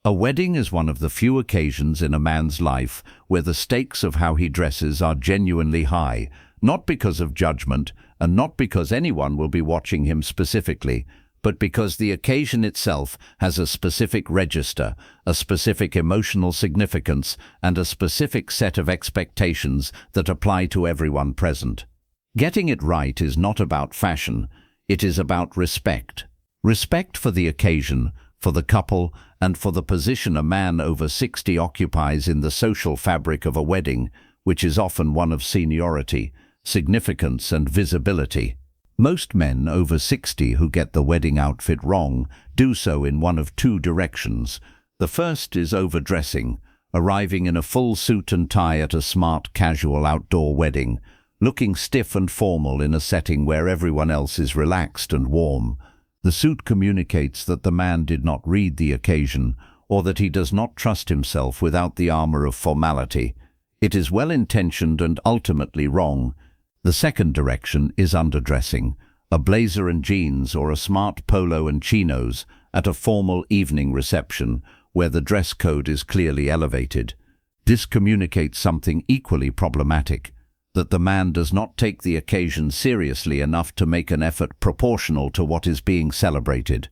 A wedding is one of the few occasions in a man's life where the stakes of how he dresses are genuinely high, not because of judgment and not because anyone will be watching him specifically, but because the occasion itself has a specific register, a specific emotional significance, and a specific set of expectations that apply to everyone present. Getting it right is not about fashion, it is about respect. Respect for the occasion, for the couple, and for the position a man over 60 occupies in the social fabric of a wedding, which is often one of seniority, significance, and visibility. Most men over 60 who get the wedding outfit wrong do so in one of two directions. The first is overdressing, arriving in a full suit and tie at a smart, casual outdoor wedding, looking stiff and formal in a setting where everyone else is relaxed and warm. The suit communicates that the man did not read the occasion, or that he does not trust himself without the armor of formality. It is well-intentioned and ultimately wrong. The second direction is underdressing, a blazer and jeans or a smart polo and chinos at a formal evening reception where the dress code is clearly elevated. This communicates something equally problematic, that the man does not take the occasion seriously enough to make an effort proportional to what is being celebrated.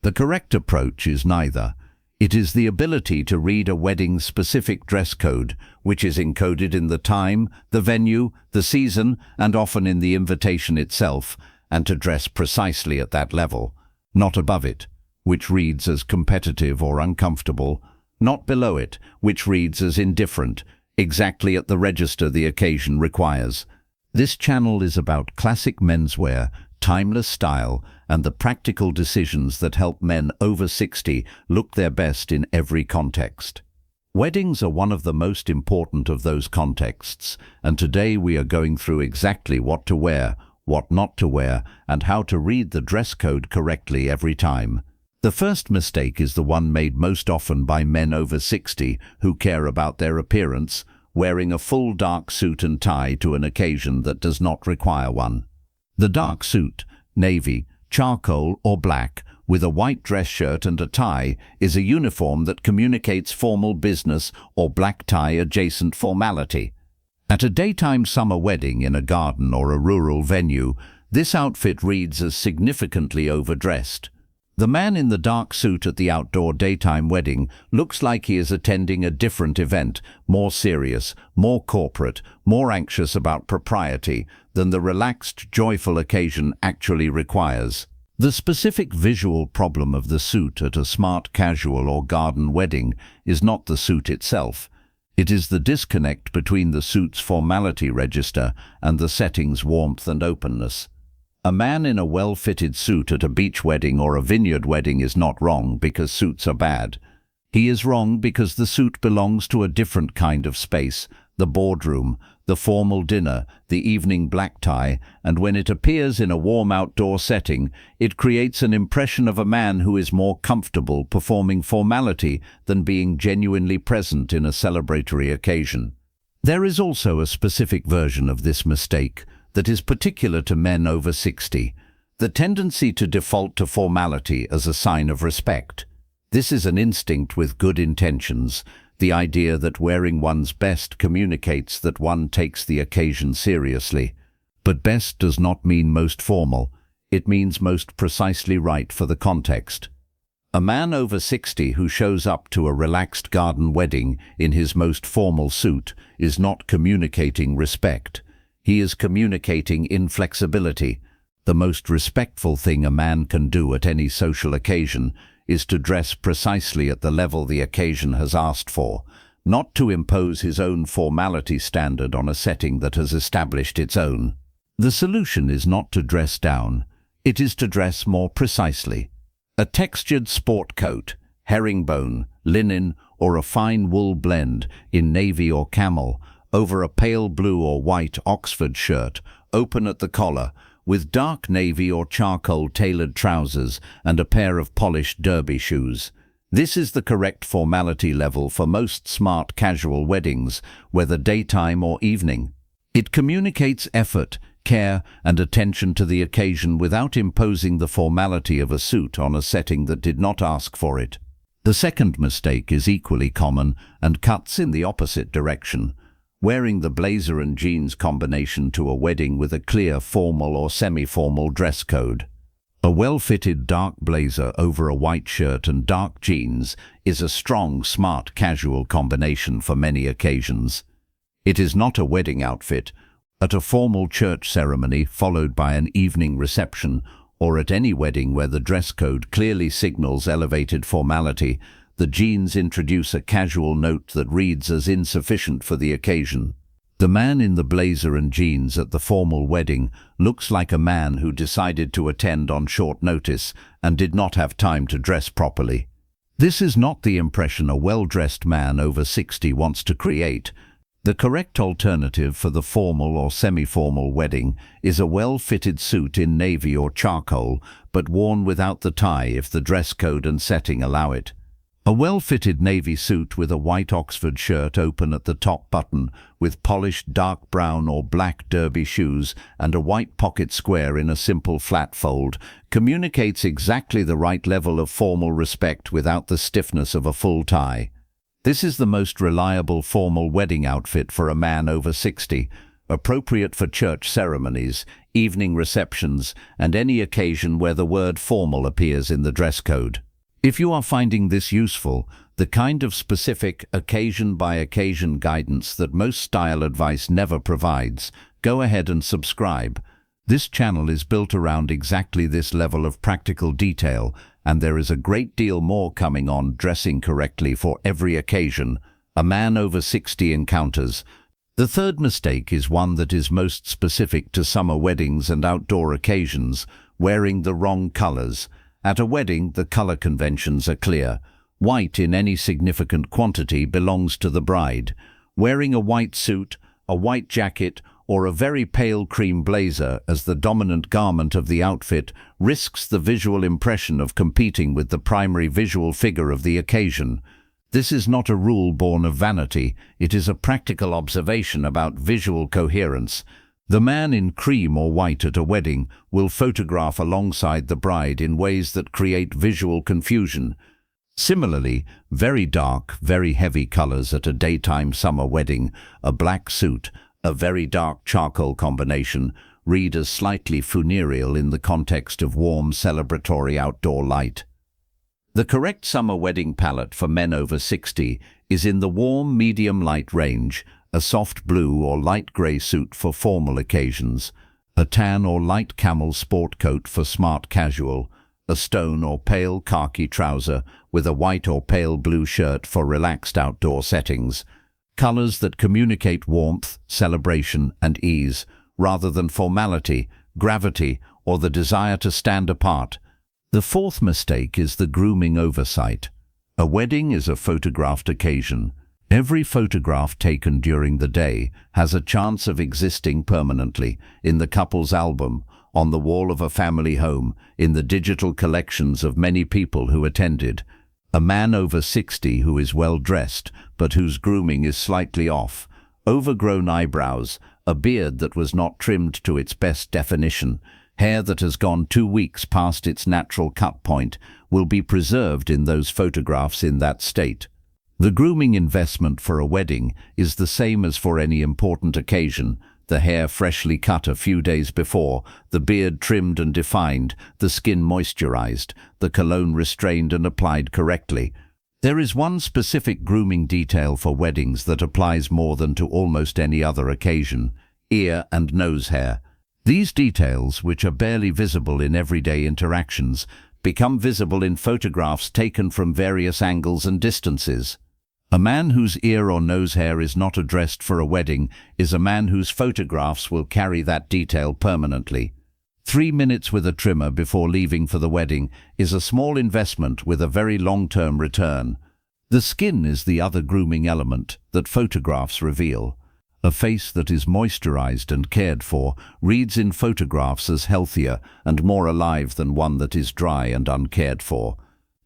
The correct approach is neither. It is the ability to read a wedding's specific dress code, which is encoded in the time, the venue, the season, and often in the invitation itself, and to dress precisely at that level, not above it, which reads as competitive or uncomfortable, not below it, which reads as indifferent, exactly at the register the occasion requires. This channel is about classic menswear, timeless style, and the practical decisions that help men over 60 look their best in every context. Weddings are one of the most important of those contexts, and today we are going through exactly what to wear, what not to wear, and how to read the dress code correctly every time. The first mistake is the one made most often by men over 60 who care about their appearance, wearing a full dark suit and tie to an occasion that does not require one. The dark suit, navy, charcoal, or black, with a white dress shirt and a tie, is a uniform that communicates formal business or black tie adjacent formality. At a daytime summer wedding in a garden or a rural venue, this outfit reads as significantly overdressed. The man in the dark suit at the outdoor daytime wedding looks like he is attending a different event, more serious, more corporate, more anxious about propriety than the relaxed, joyful occasion actually requires. The specific visual problem of the suit at a smart casual or garden wedding is not the suit itself. It is the disconnect between the suit's formality register and the setting's warmth and openness. A man in a well-fitted suit at a beach wedding or a vineyard wedding is not wrong because suits are bad. He is wrong because the suit belongs to a different kind of space, the boardroom, the formal dinner, the evening black tie, and when it appears in a warm outdoor setting, it creates an impression of a man who is more comfortable performing formality than being genuinely present in a celebratory occasion. There is also a specific version of this mistake that is particular to men over 60, the tendency to default to formality as a sign of respect. This is an instinct with good intentions, the idea that wearing one's best communicates that one takes the occasion seriously. But best does not mean most formal, it means most precisely right for the context. A man over 60 who shows up to a relaxed garden wedding in his most formal suit is not communicating respect. He is communicating inflexibility. The most respectful thing a man can do at any social occasion is to dress precisely at the level the occasion has asked for, not to impose his own formality standard on a setting that has established its own. The solution is not to dress down, it is to dress more precisely. A textured sport coat, herringbone, linen, or a fine wool blend in navy or camel, over a pale blue or white Oxford shirt, open at the collar, with dark navy or charcoal tailored trousers and a pair of polished derby shoes. This is the correct formality level for most smart casual weddings, whether daytime or evening. It communicates effort, care, and attention to the occasion without imposing the formality of a suit on a setting that did not ask for it. The second mistake is equally common and cuts in the opposite direction. Wearing the blazer and jeans combination to a wedding with a clear formal or semi-formal dress code. A well-fitted dark blazer over a white shirt and dark jeans is a strong, smart, casual combination for many occasions. It is not a wedding outfit. At a formal church ceremony followed by an evening reception, or at any wedding where the dress code clearly signals elevated formality, the jeans introduce a casual note that reads as insufficient for the occasion. The man in the blazer and jeans at the formal wedding looks like a man who decided to attend on short notice and did not have time to dress properly. This is not the impression a well-dressed man over 60 wants to create. The correct alternative for the formal or semi-formal wedding is a well-fitted suit in navy or charcoal, but worn without the tie if the dress code and setting allow it. A well-fitted navy suit with a white Oxford shirt open at the top button, with polished dark brown or black derby shoes and a white pocket square in a simple flat fold, communicates exactly the right level of formal respect without the stiffness of a full tie. This is the most reliable formal wedding outfit for a man over 60, appropriate for church ceremonies, evening receptions, and any occasion where the word formal appears in the dress code. If you are finding this useful, the kind of specific occasion-by-occasion guidance that most style advice never provides, go ahead and subscribe. This channel is built around exactly this level of practical detail, and there is a great deal more coming on dressing correctly for every occasion a man over 60 encounters. The third mistake is one that is most specific to summer weddings and outdoor occasions: wearing the wrong colors. At a wedding, the color conventions are clear. White in any significant quantity belongs to the bride. Wearing a white suit, a white jacket, or a very pale cream blazer as the dominant garment of the outfit risks the visual impression of competing with the primary visual figure of the occasion. This is not a rule born of vanity, it is a practical observation about visual coherence. The man in cream or white at a wedding will photograph alongside the bride in ways that create visual confusion. Similarly, very dark, very heavy colors at a daytime summer wedding, a black suit, a very dark charcoal combination, read as slightly funereal in the context of warm, celebratory outdoor light. The correct summer wedding palette for men over 60 is in the warm, medium light range: a soft blue or light grey suit for formal occasions, a tan or light camel sport coat for smart casual, a stone or pale khaki trouser with a white or pale blue shirt for relaxed outdoor settings. Colors that communicate warmth, celebration, and ease, rather than formality, gravity, or the desire to stand apart. The fourth mistake is the grooming oversight. A wedding is a photographed occasion. Every photograph taken during the day has a chance of existing permanently in the couple's album, on the wall of a family home, in the digital collections of many people who attended. A man over 60 who is well dressed, but whose grooming is slightly off, overgrown eyebrows, a beard that was not trimmed to its best definition, hair that has gone 2 weeks past its natural cut point, will be preserved in those photographs in that state. The grooming investment for a wedding is the same as for any important occasion: the hair freshly cut a few days before, the beard trimmed and defined, the skin moisturized, the cologne restrained and applied correctly. There is one specific grooming detail for weddings that applies more than to almost any other occasion: ear and nose hair. These details, which are barely visible in everyday interactions, become visible in photographs taken from various angles and distances. A man whose ear or nose hair is not addressed for a wedding is a man whose photographs will carry that detail permanently. 3 minutes with a trimmer before leaving for the wedding is a small investment with a very long-term return. The skin is the other grooming element that photographs reveal. A face that is moisturized and cared for reads in photographs as healthier and more alive than one that is dry and uncared for.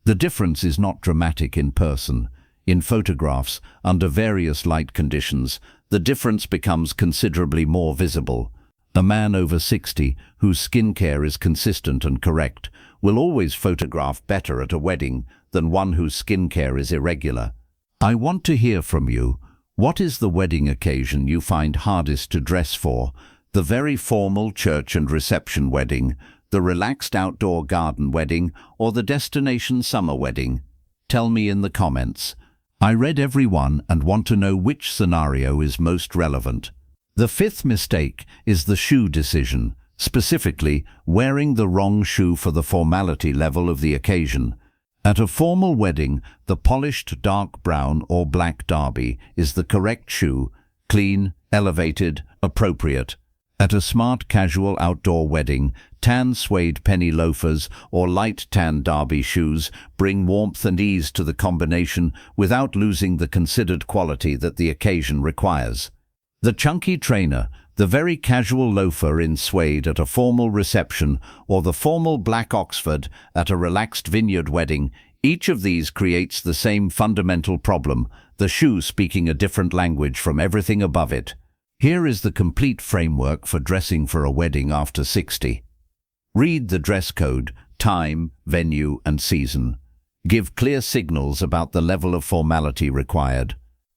The difference is not dramatic in person. In photographs, under various light conditions, the difference becomes considerably more visible. A man over 60, whose skincare is consistent and correct, will always photograph better at a wedding than one whose skincare is irregular. I want to hear from you. What is the wedding occasion you find hardest to dress for? The very formal church and reception wedding, the relaxed outdoor garden wedding, or the destination summer wedding? Tell me in the comments. I read every one and want to know which scenario is most relevant. The fifth mistake is the shoe decision, specifically wearing the wrong shoe for the formality level of the occasion. At a formal wedding, the polished dark brown or black derby is the correct shoe, clean, elevated, appropriate. At a smart casual outdoor wedding, tan suede penny loafers or light tan derby shoes bring warmth and ease to the combination without losing the considered quality that the occasion requires. The chunky trainer, the very casual loafer in suede at a formal reception, or the formal black Oxford at a relaxed vineyard wedding, each of these creates the same fundamental problem, the shoe speaking a different language from everything above it. Here is the complete framework for dressing for a wedding after 60. Read the dress code, time, venue, and season. Give clear signals about the level of formality required.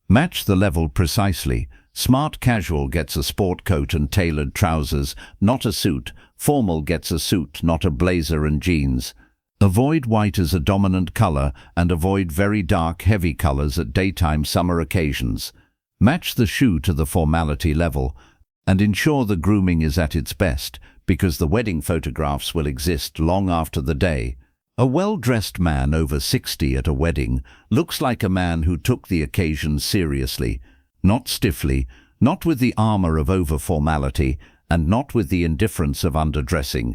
Match the level precisely. Smart casual gets a sport coat and tailored trousers, not a suit. Formal gets a suit, not a blazer and jeans. Avoid white as a dominant color and avoid very dark, heavy colors at daytime summer occasions. Match the shoe to the formality level and ensure the grooming is at its best, because the wedding photographs will exist long after the day. A well-dressed man over 60 at a wedding looks like a man who took the occasion seriously, not stiffly, not with the armor of over-formality, and not with the indifference of underdressing,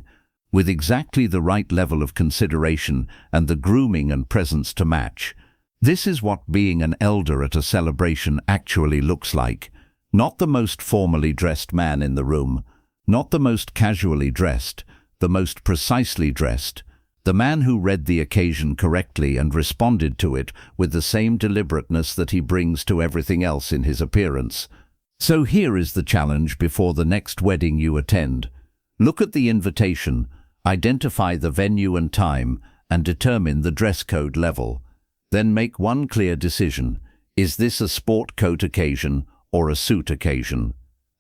with exactly the right level of consideration and the grooming and presence to match. This is what being an elder at a celebration actually looks like. Not the most formally dressed man in the room, not the most casually dressed, the most precisely dressed, the man who read the occasion correctly and responded to it with the same deliberateness that he brings to everything else in his appearance. So here is the challenge before the next wedding you attend. Look at the invitation, identify the venue and time, and determine the dress code level. Then make one clear decision. Is this a sport coat occasion or a suit occasion?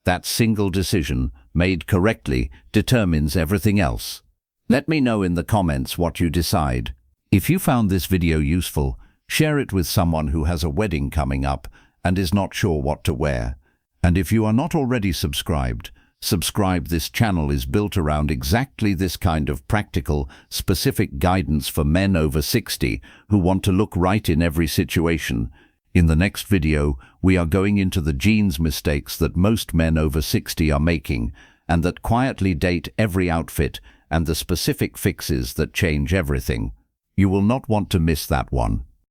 That single decision, made correctly, determines everything else. Let me know in the comments what you decide. If you found this video useful, share it with someone who has a wedding coming up and is not sure what to wear. And if you are not already subscribed, subscribe. This channel is built around exactly this kind of practical, specific guidance for men over 60 who want to look right in every situation. In the next video, we are going into the jeans mistakes that most men over 60 are making and that quietly date every outfit, and the specific fixes that change everything. You will not want to miss that one.